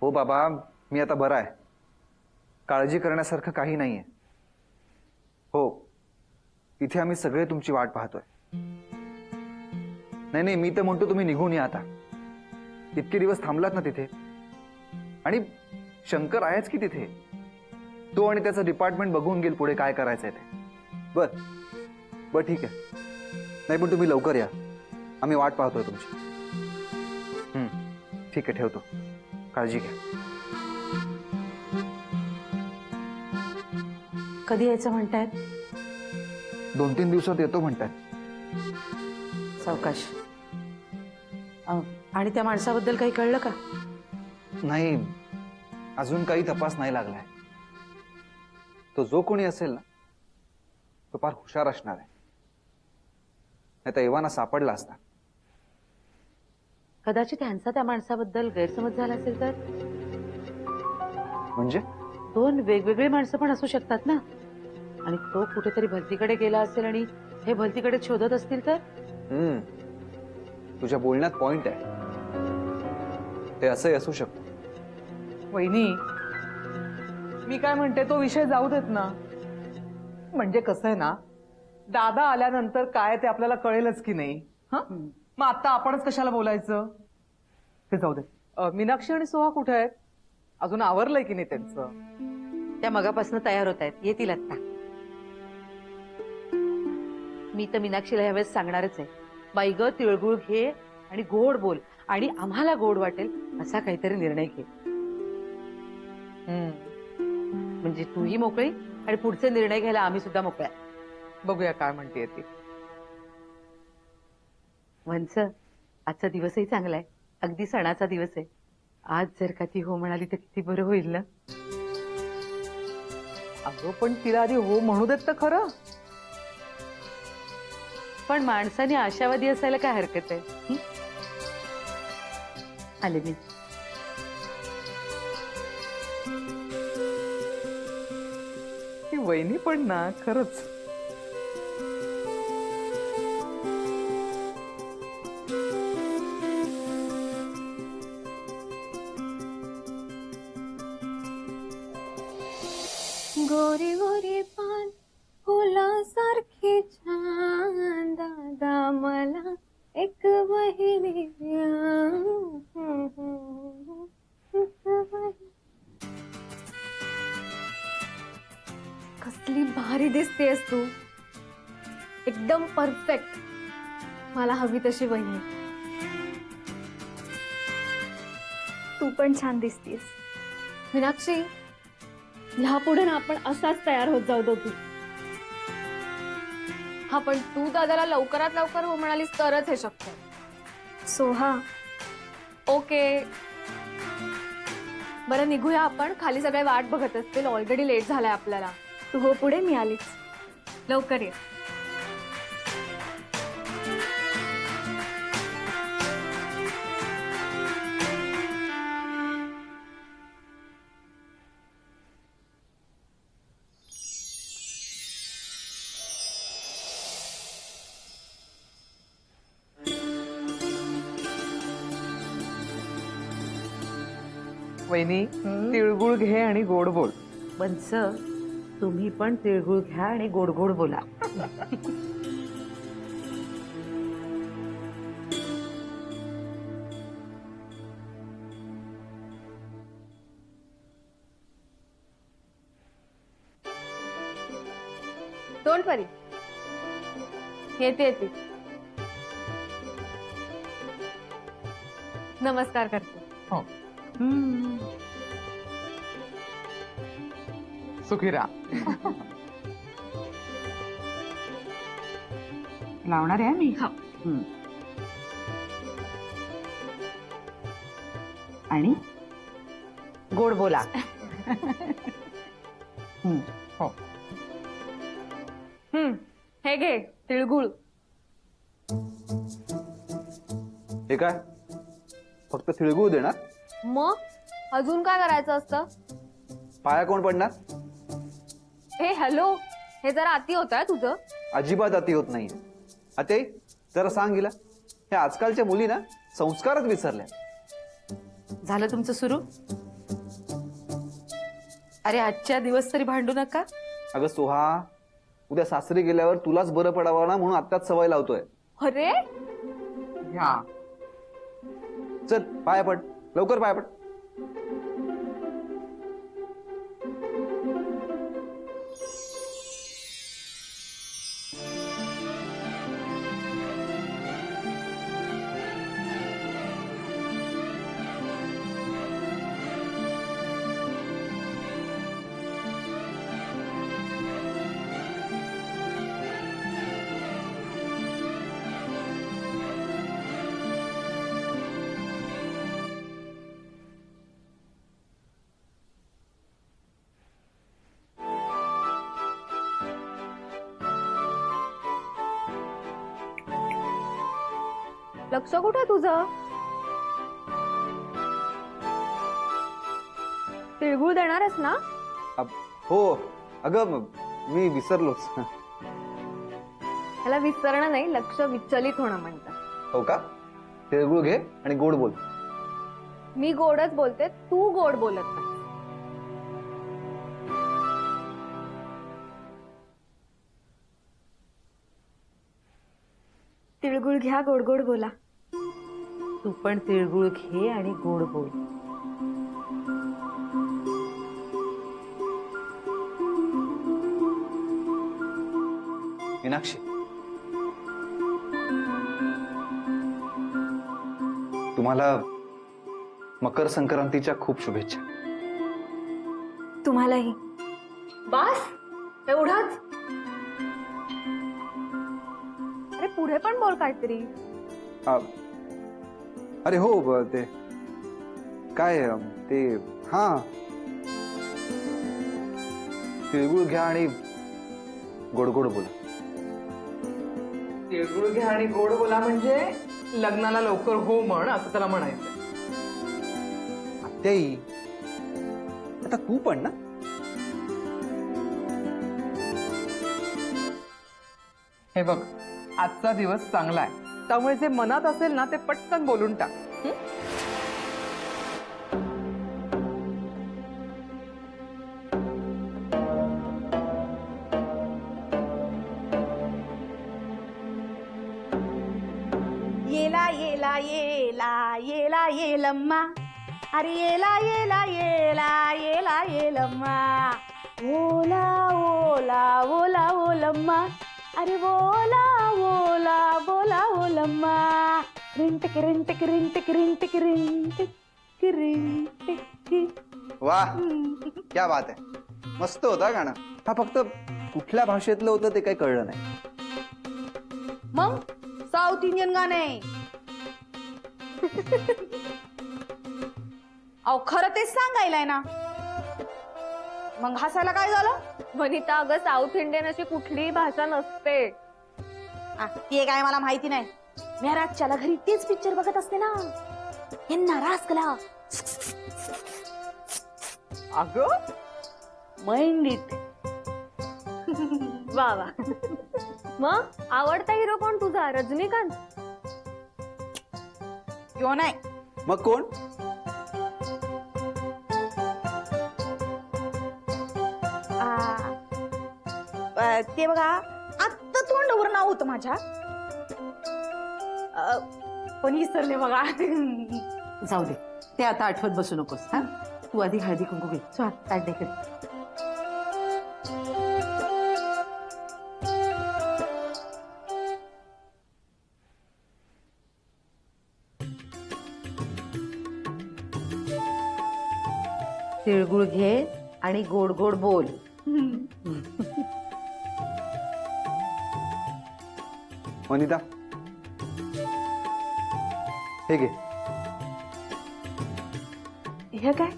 हो बाबा, मी आता बरा आहे. काळजी करण्यासारखं काही नाहीये. हो, इथे आम्ही सगळे तुमची वाट पाहतोय. नाही नाही, मी तर म्हणतो तुम्ही निघून या आता. इतके दिवस थांबलात ना तिथे. आणि शंकर आहेच की तिथे. तो आणि त्याचं डिपार्टमेंट बघून घेईल पुढे काय करायचंय ते. बर ठीक आहे. नाही पण तुम्ही लवकर या, आम्ही वाट पाहतोय तुमची. ठीक आहे, ठेवतो. काळजी घ्या. कधी यायचं म्हणतायत? 2-3 दिवसात येतो म्हणतायत. सावकाश. आणि त्या माणसाबद्दल काही कळलं का? नाही, अजून काही तपास नाही लागलाय. तो जो कोणी असेल ना, तो फार हुशार असणार आहे. नाही तर एव्हाना सापडला असता. कदाचित त्यांचा त्या माणसाबद्दल गैरसमज झाला असेल तर? म्हणजे 2 वेगवेगळी माणसं पण असू शकतात ना. आणि तो कुठेतरी भलतीकडे गेला असेल आणि हे भलतीकडे शोधत असतील तर? तुझ्या बोलण्यात पॉइंट आहे. ते असंही असू शकतं. वहिनी, मी काय म्हणते तो विषय जाऊ देत ना. म्हणजे कसं आहे ना, दादा आल्यानंतर काय ते आपल्याला कळेलच की नाही. मग आता आपणच कशाला बोलायचं. ते जाऊ दे. मीनाक्षी आणि सोहा कुठे आहेत? अजून आवरलंय की नाही त्यांचं? त्या मगापासून तयार होत आहेत, येतील आता. मी तर मीनाक्षीला ह्यावेळेस सांगणारच आहे, बाई ग तिळगुळ घे आणि गोड बोल आणि आम्हाला गोड वाटेल असा काहीतरी निर्णय घे. म्हणजे तूही मोकळी आणि पुढचे निर्णय घ्यायला आम्ही सुद्धा मोकळ्या. बघूया काय म्हणते ती. वंच, आजचा दिवसही चांगला आहे. अगदी सणाचा दिवस आहे. आज जर का ती हो म्हणाली तर किती बरं होईल ना. अगं पण तिला आधी हो म्हणू देत तर खरं. पण माणसाने आशावादी असायला काय हरकत आहे. आले मी. ती वहिनी पण ना खरंच. गोरी गोरी पान फुलासारखी छान दादा मला एक बहिणी कसली भारी दिसतेस तू. एकदम परफेक्ट. मला हवी तशी बहिणी. तू पण छान दिसतेस मीनाक्षी. ह्यापुढे ना आपण असाच तयार होत जाऊ दोघी. हा पण तू दादाला लवकरात लवकर हो म्हणालीस तरच हे शक्य. सोहा ओके बरं निघूया आपण. खाली सगळे वाट बघत असतील. ऑलरेडी लेट झालाय आपल्याला. तू हो पुढे, मी आलीच. लवकर ये. वहिनी, तिळगुळ घे आणि गोड बोल. वंच, तुम्ही पण तिळगुळ घ्या आणि गोड गोड बोला. डोंट वरी. येते. नमस्कार करते. हो. सुखी राहा. लावणार आहे मी. आणि गोड बोला. हो. हे घे तिळगुळ. हे काय, फक्त तिळगुळ देणार? मग अजून काय करायचं असतं? पाया कोण पडणार? हे हॅलो, हे जरा अति होत आहे तुझं. अजिबात अति होत नाहीये. अते जरा सांग हिला, हे आजकालच्या मुली ना संस्कारच विसरल्या. झालं तुमचं सुरू? अरे आजच्या दिवस तरी भांडू नका. अगं सोहा, उद्या सासरी गेल्यावर तुलाच बरं पडावं ना म्हणून आत्ताच सवय लावतोय. अरे ह्या चल पाया पड, लवकर पाया पड. लक्ष कुठे तुझं? तिळगुळ देणारच ना? हो अगं मी विसरलोच. त्याला विसरणं नाही, लक्ष विचलित होणं म्हणतात. हो का? तिळगुळ घे आणि गोड बोल. मी गोडच बोलते, तू गोड बोलत नाही. तिळगुळ घ्या, गोड गोड बोला. तू पण तिळगुळ घे आणि गोड बोल. मीनाक्षी, तुम्हाला मकर संक्रांतीच्या खूप शुभेच्छा. तुम्हालाही. बस एवढाच? अरे पुढे पण बोल काहीतरी. अरे हो ते काय ते हा तिळगुळ घ्या आणि गोड गोड बोला. तिळगुळ घ्या आणि गोड बोला म्हणजे लग्नाला लवकर हो म्हण असं त्याला म्हणायचं. आत्याई, आता तू पण ना. हे बघ, आजचा दिवस चांगला आहे, त्यामुळे जे मनात असेल ना ते पटकन बोलून टाक. हं? येला येला येला येला येलम्मा, अरे येला येला येला येला येलम्मा, ओला ओला ओला ओलम्मा, अरे बोला बोला बोला ओलम्मा, रिंटिक रिंटिक रिंटिक रिंटिक रिंटिक रिंटिक. वाह, क्या बात आहे. मस्त होता गाणं. हा फक्त कुठल्या भाषेतलं होतं ते काही कळलं नाही. मग साऊथ इंडियन गाणे. अहो खरं तेच सांगायलाय ना, मग हसायला काय झालं? वनिता, अगं साऊथ इंडियन अशी कुठलीही भाषा नसते. ते काय मला माहिती नाही. मी रातच्याला घरी तेच पिक्चर बघत असते ना. यांना रासकला अगं माइंड इट. वा वा. मग आवडता हिरो कोण तुझा? रजनीकांत? किंवा नाही. मग कोण? ते बघा, आत्ता तोंडावर नाव होतं माझ्या, पण विसरले बघा. जाऊ दे, ते आता आठवत बसू नकोस. हा, तू आधी हळदी कुंकू घे. चल ताट दे इकडे. तिळगुळ घे आणि गोड गोड बोल. वनिता, हे घे हे काय?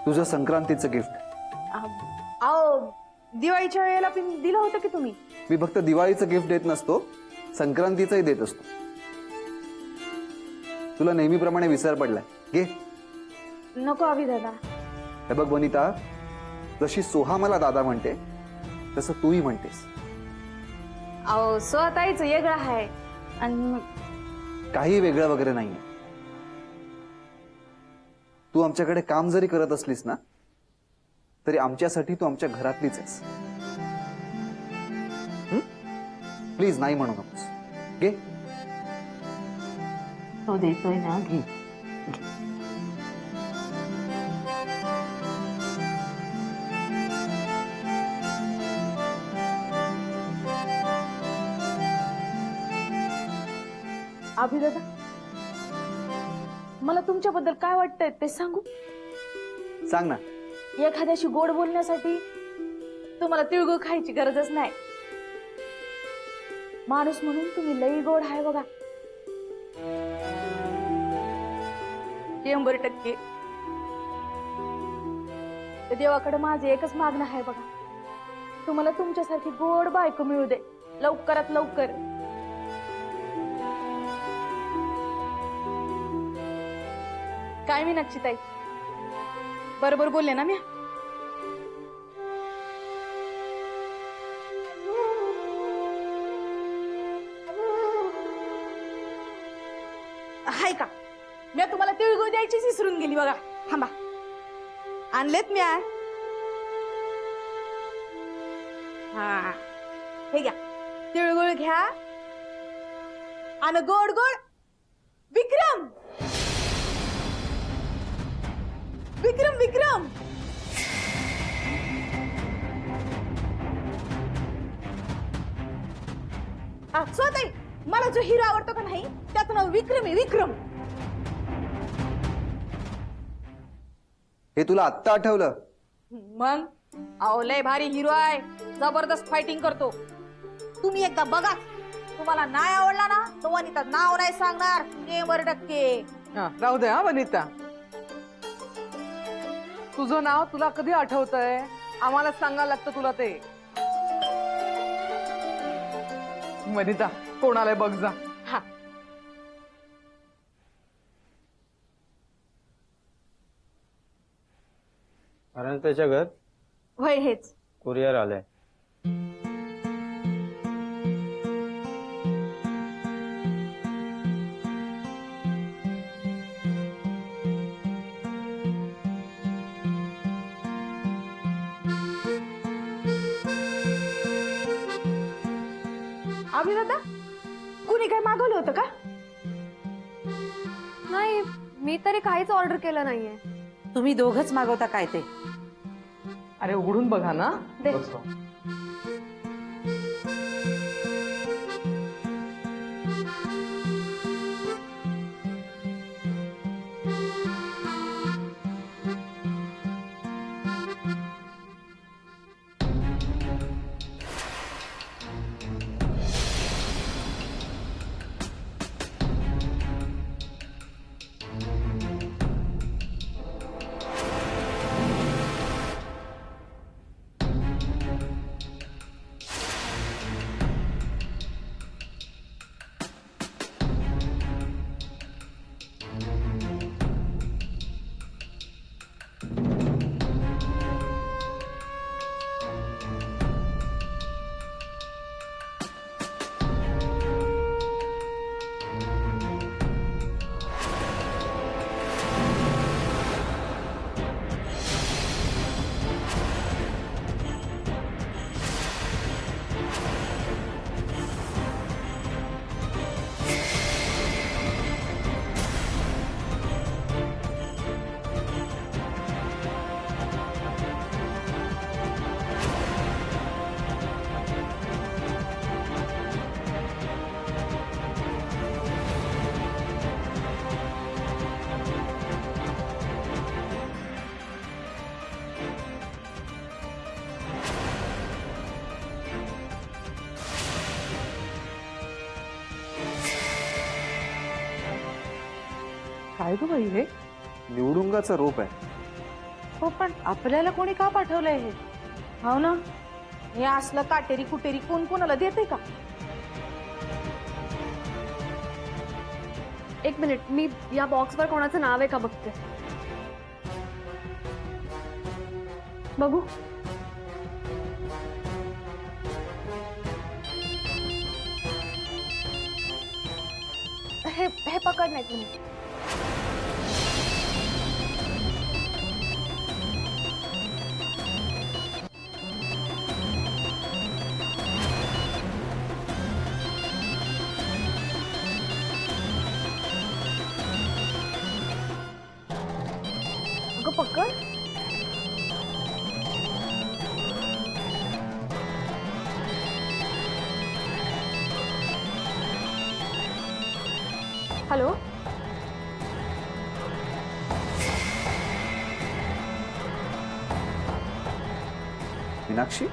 तुझं संक्रांतीचं गिफ्ट. अहो दिवाळीच्या वेळेला पण दिलं होतं की तुम्ही. मी फक्त दिवाळीचं गिफ्ट देत नसतो, संक्रांतीचंही देत असतो. तुला नेहमीप्रमाणे विसर पडलाय. घे. नको अभि दादा. हे बघ वनिता, जशी सोहा मला दादा म्हणते तसं तूही म्हणतेस. अहो स्वतःच वेगळं आहे आणि काही वेगळं वगैरे नाहीये. तू आमच्याकडे काम जरी करत असलीस ना तरी आमच्यासाठी तू आमच्या घरातलीच आहेस. प्लीज नाही म्हणू नकोस. घे. तो देतोय ना, घे. अभिदादा, मला तुमच्याबद्दल काय वाटतंय ते सांगू. सांग ना. एखाद्याशी गोड बोलण्यासाठी तुम्हाला तिळगुळ खायची गरजच नाही. माणूस म्हणून तुम्ही लई गोड आहे बघा. 100%. त्या देवाकडे माझं एकच मागणं आहे बघा, तुम्हाला तुमच्यासारखी गोड बायको मिळू दे लवकरात लवकर. काय मीनाक्षी ताई, बरोबर बोलले ना मी. हाय का, मी तुम्हाला तिळगुळ द्यायचीच विसरून गेली बघा. थांबा, आणलेत मी. हा, हे घ्या, तिळगुळ घ्या. आणि गोड गोड विक्रम विक्रम विक्रम. स्वतः मला जो हिरो आवडतो का नाही त्याचं नाव विक्रम आहे. विक्रम. हे तुला आत्ता आठवलं? मग अहो लय भारी हिरो आहे, जबरदस्त फायटिंग करतो. तुम्ही एकदा बघा. तुम्हाला नाही आवडला ना तो वनिता नाव नाही सांगणार 100%. राहू दे. हा वनिता, तुझं नाव तुला कधी आठवतंय? आम्हाला सांगायला लागतं तुला ते. वनिता, कोण आलंय बघ जा. हा, अनंताच्या घर होय हेच. कुरिअर आलंय. अभिदादा, कुणी काय मागवलं होतं का? नाही, मी तरी काहीच ऑर्डर केलं नाहीये. तुम्ही दोघच मागवता काय ते? अरे उघडून बघा ना. दे. काय ग बाई हे? निवडुंगाचा रोप आहे. हो, पण आपल्याला कोणी का पाठवलंय हे? हो ना, हे असलं काटेरी कुटेरी कोण कोणाला देते का? एक मिनिट, मी या बॉक्सवर कोणाचं नाव आहे का बघते. बघू. हे पकड नाही तुम्ही. पकड. हॅलो. मीनाक्षी,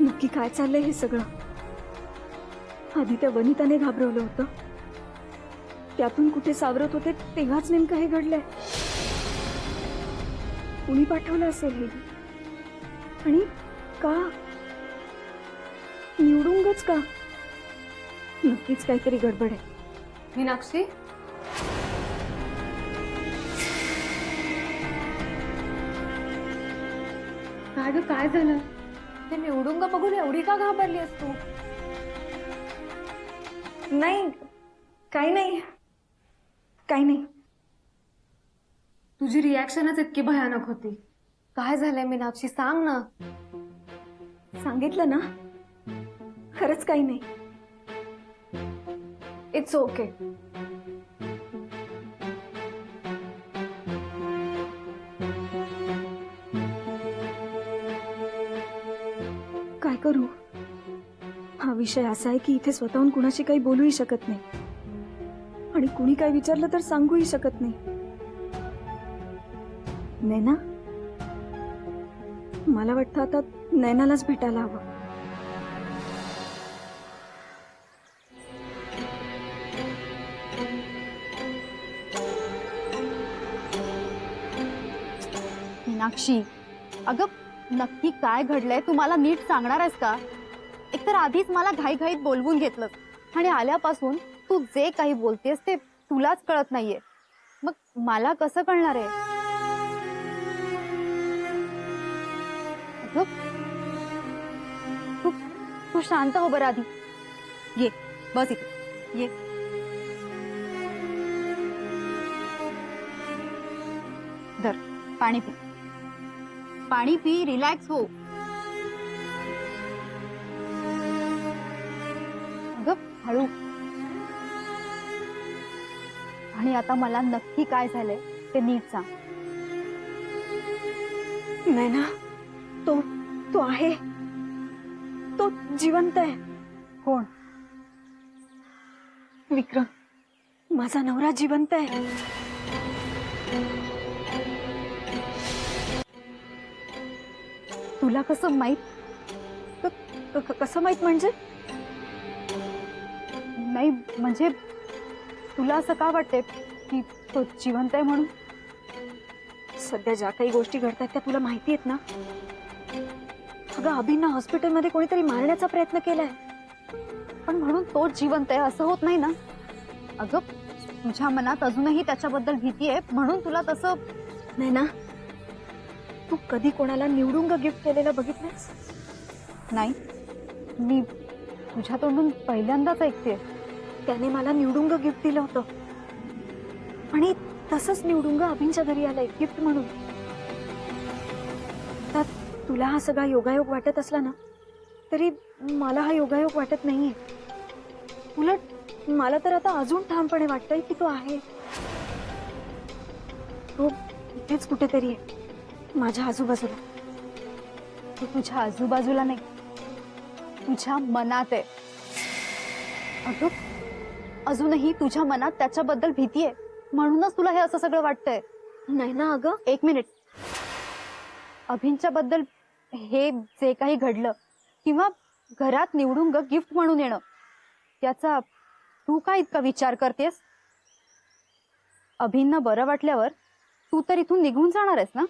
नक्की काय चाललंय हे सगळं? आधी त्या वनिताने घाबरवलं होतं, त्यातून कुठे सावरत होते तेव्हाच नेमकं हे घडलंय. कुणी पाठवलं असेल हे? आणि का? निवडूंगच का? नक्कीच काहीतरी गडबड आहे. मीनाक्षी, काय ग, काय झालं? ते निवडुंग बघून एवढी का घाबरलीस तू? नाही, काही नाही, काही नाही. तुझी रिॲक्शनच इतकी भयानक होती. काय झालंय मीनाक्षी, सांग ना. सांगितलं ना, खरंच काही नाही. It's okay. काय करू? हा विषय असा आहे की इथे स्वतःहून कुणाशी काही बोलूही शकत नाही, आणि कुणी काय विचारलं तर सांगूही शकत नाही. नैना, मला वाटतं आता नैनालाच भेटायला हवं. मीनाक्षी, अगं नक्की काय घडलंय तू मला नीट सांगणार आहेस का? एकतर आधीच मला घाईघाईत बोलवून घेतलं, आणि आल्यापासून तू जे काही बोलतेस ते तुलाच कळत नाहीये. मग मला कसं कळणार आहे? अगं, तू शांत हो बरं आधी. ये, बस इथे ये. धर, पाणी पी. पाणी पी, रिलॅक्स हो. अगं हळू. आणि आता मला नक्की काय झालंय ते नीट सांग. नैना, तो आहे, तो जिवंत आहे. कोण? विक्रम, माझा नवरा जिवंत आहे. तुला कसं माहित? कसं माहित म्हणजे? नाही म्हणजे तुला असं का वाटतंय की तो जिवंत आहे म्हणून? सध्या ज्या काही गोष्टी घडतात त्या तुला माहिती आहेत ना. अगं, अभिंना हॉस्पिटलमध्ये कोणीतरी मारण्याचा प्रयत्न केलाय. पण म्हणून तो जिवंत आहे असं होत नाही ना. अगं, तुझ्या मनात अजूनही त्याच्याबद्दल भीती आहे म्हणून तुला तसं. नाही ना, तू कधी कोणाला निवडुंग गिफ्ट केलेलं बघितलंस? नाही, मी तुझ्या तोंडून पहिल्यांदाच ऐकते. त्याने मला निवडुंग गिफ्ट दिलं होतं, आणि तसंच निवडुंग अभिंच्या घरी आलंय गिफ्ट म्हणून. तर तुला हा सगळा योगायोग वाटत असला ना, तरी मला हा योगायोग वाटत नाहीये. उलट मला तर आता अजून ठामपणे वाटतंय की तो आहे. तो इथेच कुठेतरी आहे, माझ्या आजूबाजूला. तू तुझ्या आजूबाजूला नाही, तुझ्या मनात आहे. अगं, अजूनही तुझ्या मनात त्याच्याबद्दल भीती आहे म्हणूनच तुला हे असं सगळं वाटतंय. नाही ना अगं. एक मिनिट. अभिंच्या बद्दल हे जे काही घडलं किंवा घरात निवडून गिफ्ट म्हणून येणं, त्याचा तू काय इतका विचार करतेस? अभिंना बरं वाटल्यावर तू तर इथून निघून जाणार आहेस ना?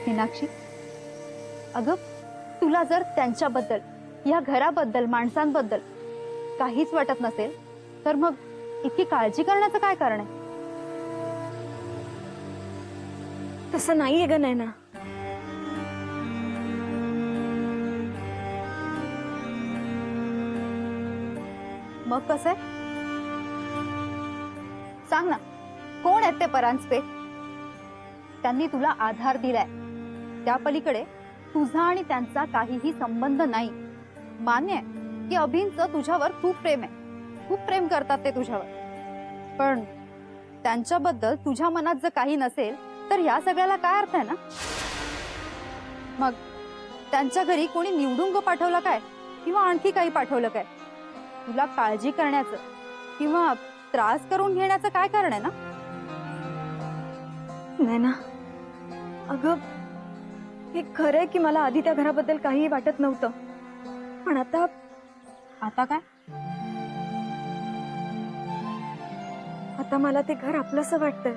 मीनाक्षी, अगं तुला जर त्यांच्याबद्दल, या घराबद्दल, माणसांबद्दल काहीच वाटत नसेल तर मग इतकी काळजी करण्याचं काय कारण आहे? तसं नाहीये ग नैना. मग कसं आहे? सांग ना, कोण आहेत ते परांजपे? त्यांनी तुला आधार दिलाय, त्या पलीकडे तुझा आणि त्यांचा काहीही संबंध नाही. मान्य आहे की अभिंचं तुझ्यावर खूप प्रेम आहे, खूप प्रेम करतात ते तुझ्यावर, पण त्यांच्याबद्दल तुझ्या मनात जर काही नसेल तर ह्या सगळ्याला काय अर्थ आहे ना? मग त्यांच्या घरी कोणी निवडुंग पाठवलं काय किंवा आणखी काही पाठवलं काय? तुला काळजी करण्याचं किंवा त्रास करून घेण्याचं काय कारण आहे ना? नैना, अगं हे खरंय की मला आधी त्या घराबद्दल काहीही वाटत नव्हतं, पण आता काय? आता मला ते घर आपलंसं वाटतंय.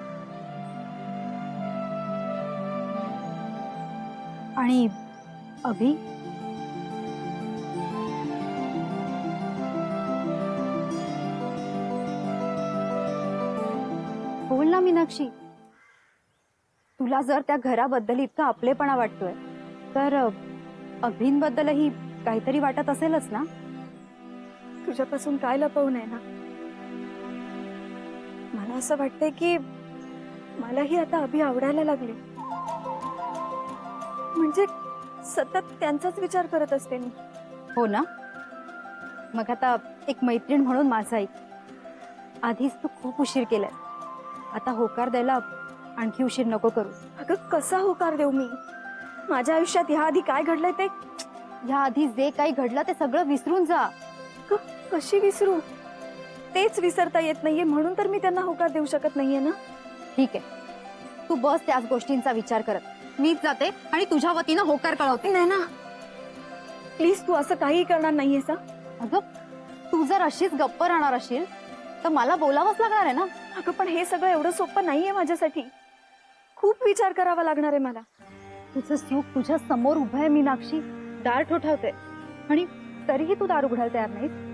आणि अभि? बोल ना मीनाक्षी, तुला जर त्या घराबद्दल इतका आपलेपणा वाटतोय तर अभिंबद्दलही काहीतरी वाटत असेलच ना? तुझ्यापासून काय लपवू नये ना. मला असं वाटतंय की मलाही आता अभि आवडायला लागले. म्हणजे सतत त्यांचाच विचार करत असते मी. हो ना? मग आता एक मैत्रीण म्हणून माझा ऐक, आधीच तू खूप उशीर केलाय, आता होकार द्यायला आणखी उशीर नको करू. अगं कसा होकार देऊ मी? माझ्या आयुष्यात ह्या आधी काय घडलंय ते ह्या आधी जे काही घडलं ते सगळं विसरून जा. कशी विसरू? तेच विसरता येत नाहीये, म्हणून तर मी त्यांना होकार देऊ शकत नाहीये ना. ठीक आहे, तू बस त्याच गोष्टींचा विचार करत. मीच जाते आणि तुझ्या वतीनं होकार कळवते. नाही ना, प्लीज तू असं काही करणार नाहीयेस. अगं तू जर अशीच गप्प राहणार असशील तर मला बोलावंच लागणार आहे ना. अगं पण हे सगळं एवढं सोपं नाहीये माझ्यासाठी. खूप विचार करावा लागणार आहे मला. तुझं सुख तुझ्या समोर उभं आहे मीनाक्षी, दार ठोठावते आणि तरीही तू दार उघडायला तयार नाहीस.